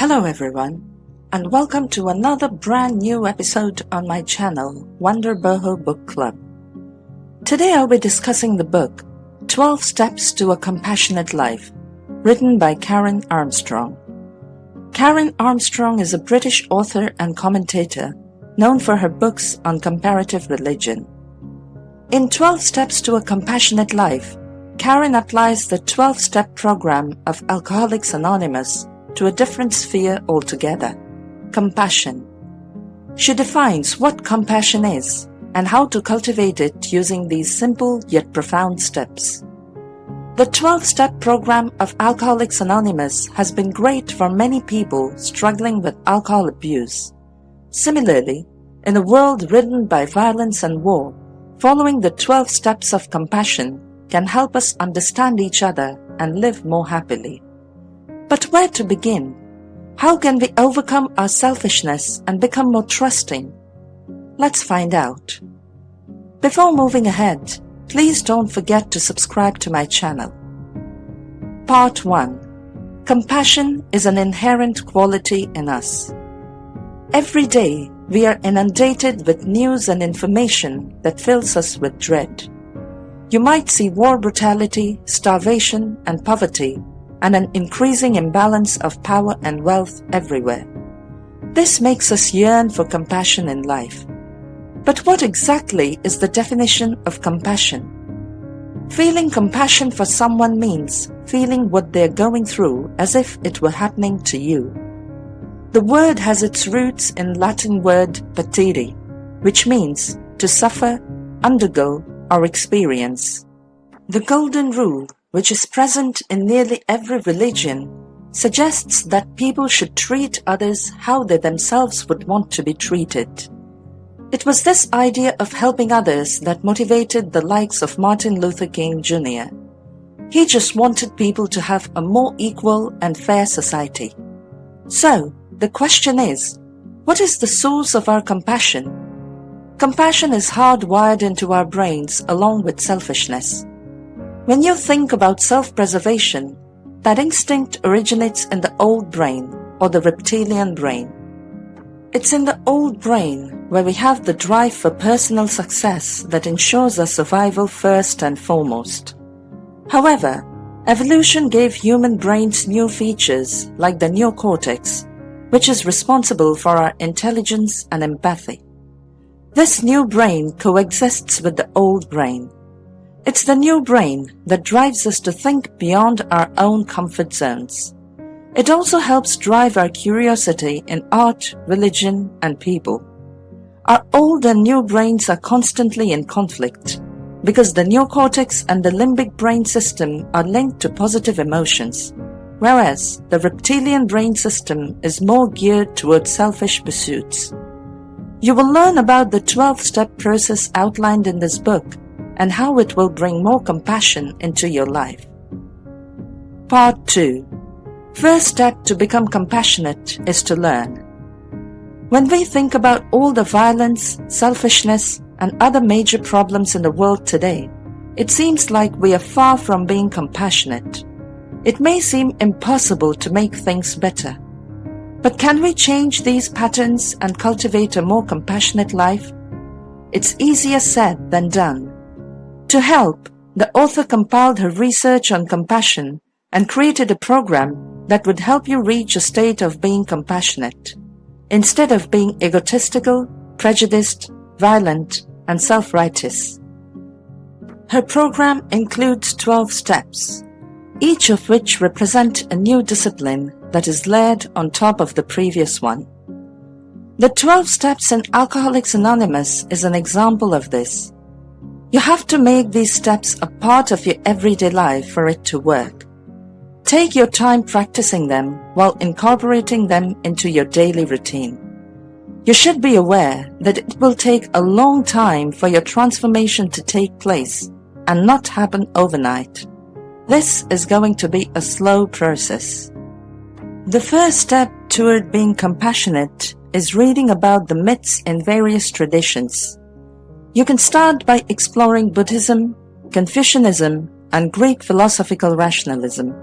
Hello everyone, and welcome to another brand new episode on my channel, Wonder Boho Book Club. Today I'll be discussing the book 12 Steps to a Compassionate Life, written by Karen Armstrong. Karen Armstrong is a British author and commentator known for her books on comparative religion. In 12 Steps to a Compassionate Life, Karen applies the 12-step program of Alcoholics Anonymous to a different sphere altogether, compassion. She defines what compassion is and how to cultivate it using these simple yet profound steps. The 12-step program of Alcoholics Anonymous has been great for many people struggling with alcohol abuse. Similarly, in a world ridden by violence and war, following the 12 steps of compassion can help us understand each other and live more happily. But where to begin? How can we overcome our selfishness and become more trusting? Let's find out. Before moving ahead, please don't forget to subscribe to my channel. Part 1. Compassion is an inherent quality in us. Every day, we are inundated with news and information that fills us with dread. You might see war brutality, starvation, and poverty, and an increasing imbalance of power and wealth everywhere. This makes us yearn for compassion in life. But what exactly is the definition of compassion? Feeling compassion for someone means feeling what they're going through as if it were happening to you. The word has its roots in Latin word patire, which means to suffer, undergo, or experience. The golden rule, which is present in nearly every religion, suggests that people should treat others how they themselves would want to be treated. It was this idea of helping others that motivated the likes of Martin Luther King Jr. He just wanted people to have a more equal and fair society. So, the question is, what is the source of our compassion? Compassion is hardwired into our brains along with selfishness. When you think about self-preservation, that instinct originates in the old brain or the reptilian brain. It's in the old brain where we have the drive for personal success that ensures our survival first and foremost. However, evolution gave human brains new features like the neocortex, which is responsible for our intelligence and empathy. This new brain coexists with the old brain. It's the new brain that drives us to think beyond our own comfort zones. It also helps drive our curiosity in art, religion, and people. Our old and new brains are constantly in conflict because the neocortex and the limbic brain system are linked to positive emotions, whereas the reptilian brain system is more geared towards selfish pursuits. You will learn about the 12-step process outlined in this book and how it will bring more compassion into your life. Part 2. First step to become compassionate is to learn. When we think about all the violence, selfishness, and other major problems in the world today, it seems like we are far from being compassionate. It may seem impossible to make things better. But can we change these patterns and cultivate a more compassionate life? It's easier said than done. To help, the author compiled her research on compassion and created a program that would help you reach a state of being compassionate, instead of being egotistical, prejudiced, violent, and self-righteous. Her program includes 12 steps, each of which represent a new discipline that is layered on top of the previous one. The 12 steps in Alcoholics Anonymous is an example of this. You have to make these steps a part of your everyday life for it to work. Take your time practicing them while incorporating them into your daily routine. You should be aware that it will take a long time for your transformation to take place and not happen overnight. This is going to be a slow process. The first step toward being compassionate is reading about the myths in various traditions. You can start by exploring Buddhism, Confucianism, and Greek philosophical rationalism.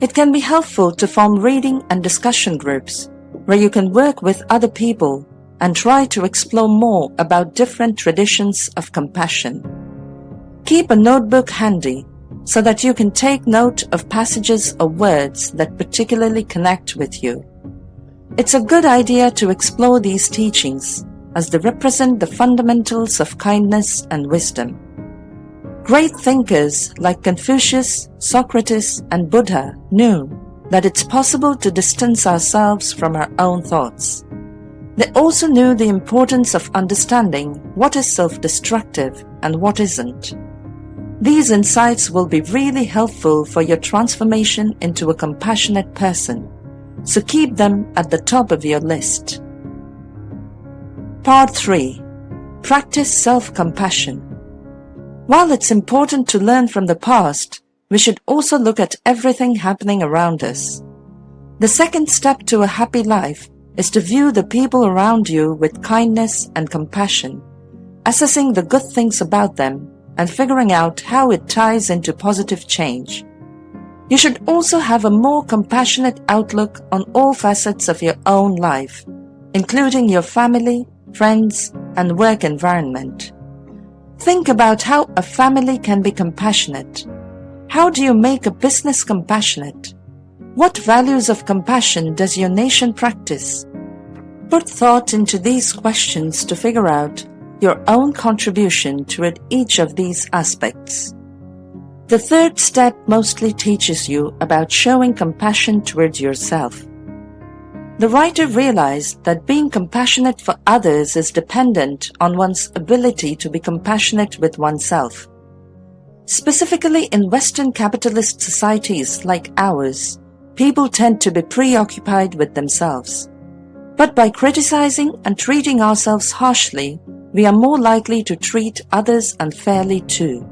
It can be helpful to form reading and discussion groups where you can work with other people and try to explore more about different traditions of compassion. Keep a notebook handy so that you can take note of passages or words that particularly connect with you. It's a good idea to explore these teachings as they represent the fundamentals of kindness and wisdom. Great thinkers like Confucius, Socrates, and Buddha knew that it's possible to distance ourselves from our own thoughts. They also knew the importance of understanding what is self-destructive and what isn't. These insights will be really helpful for your transformation into a compassionate person, so keep them at the top of your list. Part 3. Practice self-compassion. While it's important to learn from the past, we should also look at everything happening around us. The second step to a happy life is to view the people around you with kindness and compassion, assessing the good things about them and figuring out how it ties into positive change. You should also have a more compassionate outlook on all facets of your own life, including your family, friends, and work environment. Think about how a family can be compassionate. How do you make a business compassionate? What values of compassion does your nation practice? Put thought into these questions to figure out your own contribution toward each of these aspects. The third step mostly teaches you about showing compassion towards yourself. The writer realized that being compassionate for others is dependent on one's ability to be compassionate with oneself. Specifically in Western capitalist societies like ours, people tend to be preoccupied with themselves. But by criticizing and treating ourselves harshly, we are more likely to treat others unfairly too.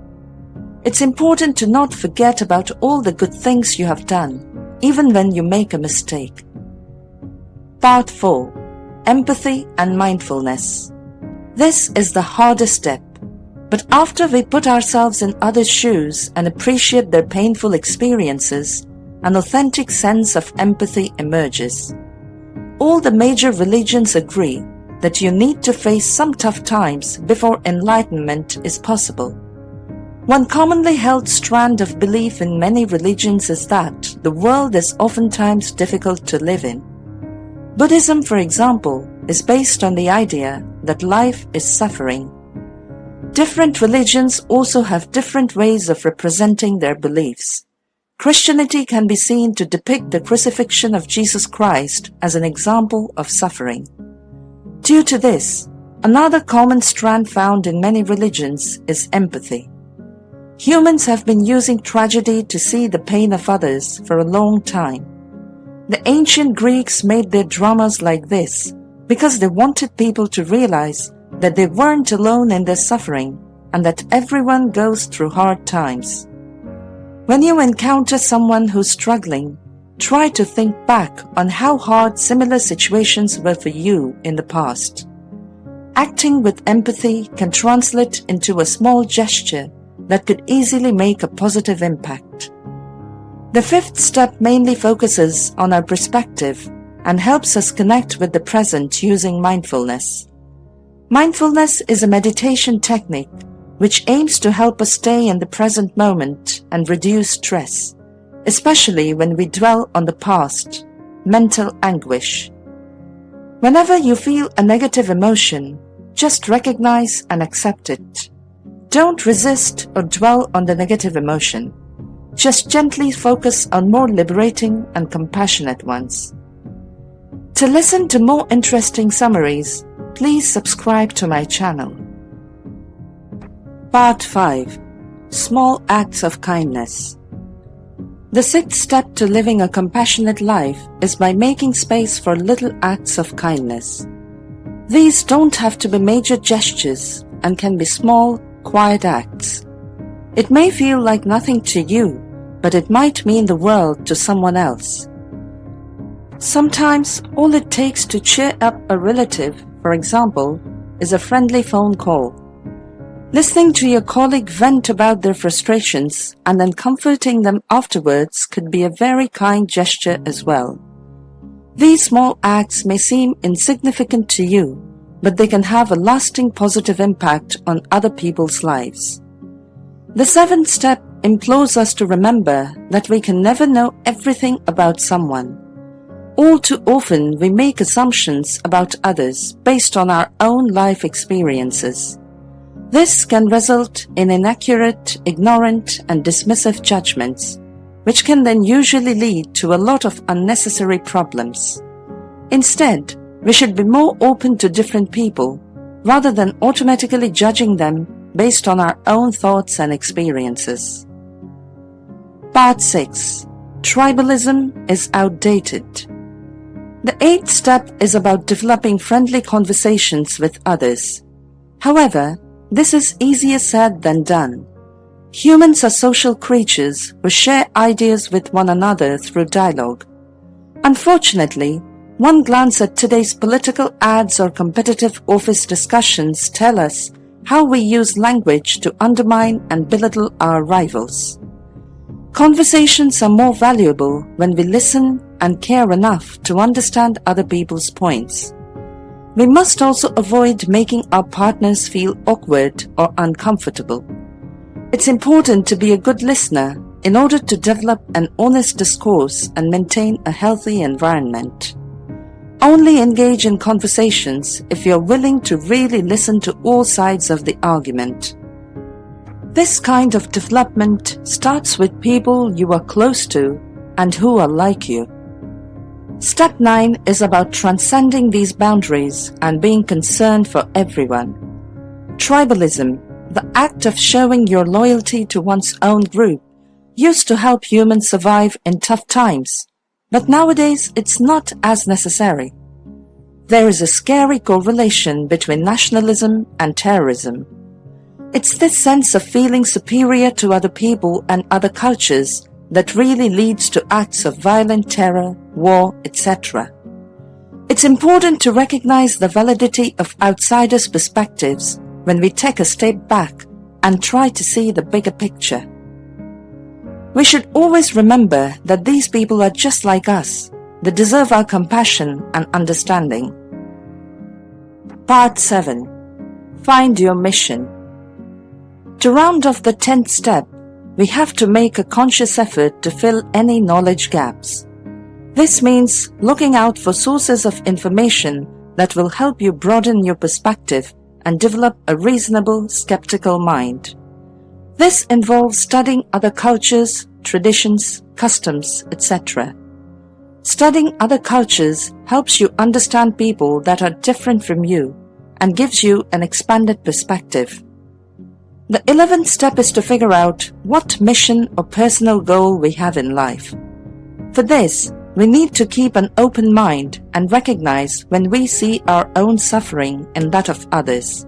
It's important to not forget about all the good things you have done, even when you make a mistake. Part 4. Empathy and Mindfulness. This is the hardest step, but after we put ourselves in others' shoes and appreciate their painful experiences, an authentic sense of empathy emerges. All the major religions agree that you need to face some tough times before enlightenment is possible. One commonly held strand of belief in many religions is that the world is oftentimes difficult to live in. Buddhism, for example, is based on the idea that life is suffering. Different religions also have different ways of representing their beliefs. Christianity can be seen to depict the crucifixion of Jesus Christ as an example of suffering. Due to this, another common strand found in many religions is empathy. Humans have been using tragedy to see the pain of others for a long time. The ancient Greeks made their dramas like this because they wanted people to realize that they weren't alone in their suffering and that everyone goes through hard times. When you encounter someone who's struggling, try to think back on how hard similar situations were for you in the past. Acting with empathy can translate into a small gesture that could easily make a positive impact. The fifth step mainly focuses on our perspective and helps us connect with the present using mindfulness. Mindfulness is a meditation technique which aims to help us stay in the present moment and reduce stress, especially when we dwell on the past, mental anguish. Whenever you feel a negative emotion, just recognize and accept it. Don't resist or dwell on the negative emotion. Just gently focus on more liberating and compassionate ones. To listen to more interesting summaries, please subscribe to my channel. Part 5. Small Acts of Kindness. The sixth step to living a compassionate life is by making space for little acts of kindness. These don't have to be major gestures and can be small, quiet acts. It may feel like nothing to you, but it might mean the world to someone else. Sometimes all it takes to cheer up a relative, for example, is a friendly phone call. Listening to your colleague vent about their frustrations and then comforting them afterwards could be a very kind gesture as well. These small acts may seem insignificant to you, but they can have a lasting positive impact on other people's lives. The seventh step implores us to remember that we can never know everything about someone. All too often we make assumptions about others based on our own life experiences. This can result in inaccurate, ignorant, and dismissive judgments, which can then usually lead to a lot of unnecessary problems. Instead, we should be more open to different people, rather than automatically judging them based on our own thoughts and experiences. Part 6. Tribalism is outdated. The eighth step is about developing friendly conversations with others. However, this is easier said than done. Humans are social creatures who share ideas with one another through dialogue. Unfortunately, one glance at today's political ads or competitive office discussions tell us how we use language to undermine and belittle our rivals. Conversations are more valuable when we listen and care enough to understand other people's points. We must also avoid making our partners feel awkward or uncomfortable. It's important to be a good listener in order to develop an honest discourse and maintain a healthy environment. Only engage in conversations if you're willing to really listen to all sides of the argument. This kind of development starts with people you are close to and who are like you. Step 9 is about transcending these boundaries and being concerned for everyone. Tribalism, the act of showing your loyalty to one's own group, used to help humans survive in tough times, but nowadays it's not as necessary. There is a scary correlation between nationalism and terrorism. It's this sense of feeling superior to other people and other cultures that really leads to acts of violent terror, war, etc. It's important to recognize the validity of outsiders' perspectives when we take a step back and try to see the bigger picture. We should always remember that these people are just like us. They deserve our compassion and understanding. Part 7. Find your mission. To round off the 10th step, we have to make a conscious effort to fill any knowledge gaps. This means looking out for sources of information that will help you broaden your perspective and develop a reasonable, skeptical mind. This involves studying other cultures, traditions, customs, etc. Studying other cultures helps you understand people that are different from you and gives you an expanded perspective. The 11th step is to figure out what mission or personal goal we have in life. For this, we need to keep an open mind and recognize when we see our own suffering and that of others.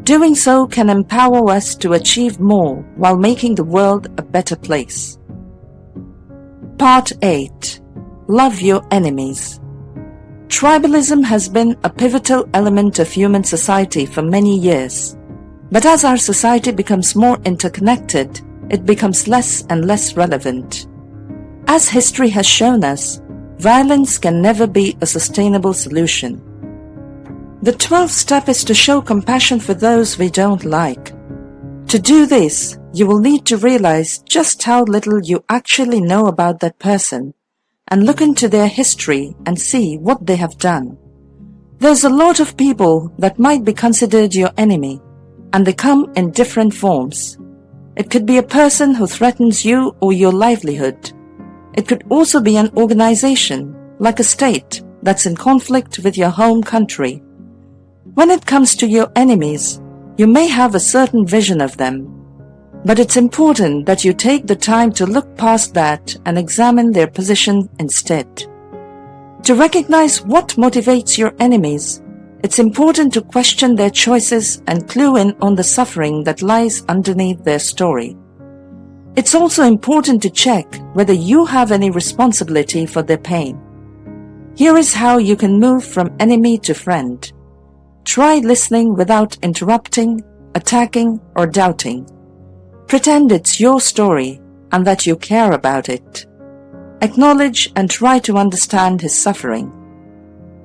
Doing so can empower us to achieve more while making the world a better place. Part 8. Love your enemies. Tribalism has been a pivotal element of human society for many years. But as our society becomes more interconnected, it becomes less and less relevant. As history has shown us, violence can never be a sustainable solution. The 12th step is to show compassion for those we don't like. To do this, you will need to realize just how little you actually know about that person and look into their history and see what they have done. There's a lot of people that might be considered your enemy, and they come in different forms. It could be a person who threatens you or your livelihood. It could also be an organization, like a state, that's in conflict with your home country. When it comes to your enemies, you may have a certain vision of them, but it's important that you take the time to look past that and examine their position instead. To recognize what motivates your enemies, it's important to question their choices and clue in on the suffering that lies underneath their story. It's also important to check whether you have any responsibility for their pain. Here is how you can move from enemy to friend. Try listening without interrupting attacking, or doubting. Pretend it's your story and that you care about it. Acknowledge and try to understand his suffering.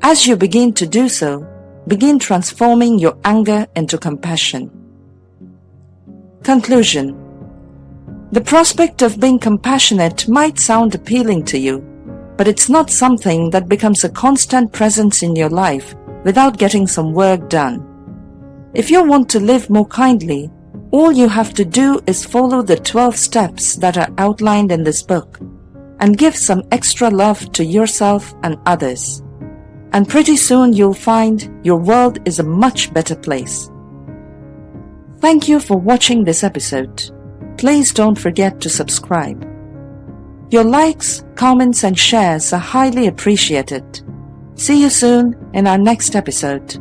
As you begin to do so, begin transforming your anger into compassion. Conclusion. The prospect of being compassionate might sound appealing to you, but it's not something that becomes a constant presence in your life without getting some work done. If you want to live more kindly, all you have to do is follow the 12 steps that are outlined in this book and give some extra love to yourself and others. And pretty soon you'll find your world is a much better place. Thank you for watching this episode. Please don't forget to subscribe. Your likes, comments, and shares are highly appreciated. See you soon in our next episode.